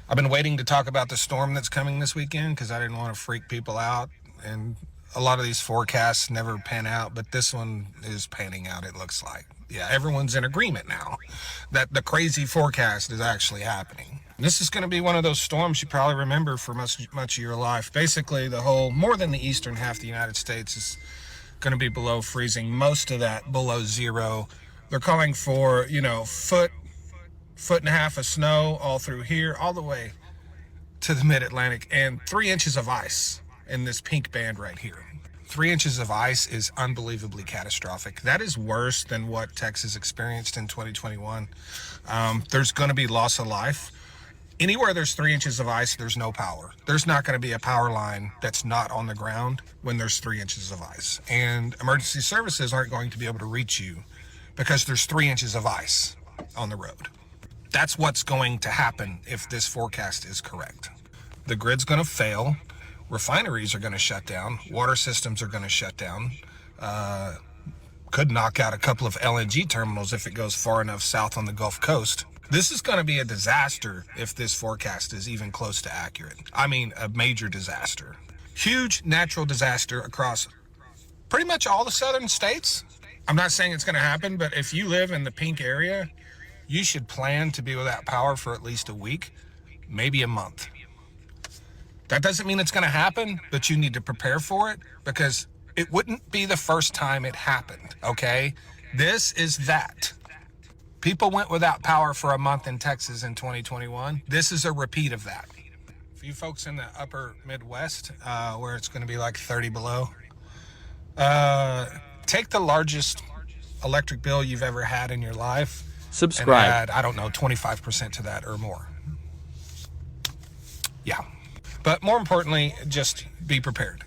I've been waiting to talk about the storm that's coming this weekend because I didn't want to freak people out. And a lot of these forecasts never pan out, but this one is panning out, it looks like. Yeah, everyone's in agreement now that the crazy forecast is actually happening. This is going to be one of those storms you probably remember for much of your life. Basically, more than the eastern half of the United States is going to be below freezing. Most of that below zero. They're calling for, foot and a half of snow all through here, all the way to the mid-Atlantic, and 3 inches of ice in this pink band right here. 3 inches of ice is unbelievably catastrophic. That is worse than what Texas experienced in 2021. There's going to be loss of life. Anywhere there's 3 inches of ice, there's no power. There's not going to be a power line that's not on the ground when there's 3 inches of ice. And emergency services aren't going to be able to reach you because there's 3 inches of ice on the road. That's what's going to happen if this forecast is correct. The grid's going to fail. Refineries are going to shut down. Water systems are going to shut down. Could knock out a couple of LNG terminals if it goes far enough south on the Gulf Coast. This is going to be a disaster if this forecast is even close to accurate. I mean, a major disaster. Huge natural disaster across pretty much all the southern states. I'm not saying it's going to happen, but if you live in the pink area, you should plan to be without power for at least a week, maybe a month. That doesn't mean it's going to happen, but you need to prepare for it because it wouldn't be the first time it happened, okay? This is that. People went without power for a month in Texas in 2021. This is a repeat of that. For you folks in the upper Midwest, where it's going to be like 30 below, take the largest electric bill you've ever had in your life. Subscribe. And add, I don't know, 25% to that or more. Yeah. But more importantly, just be prepared.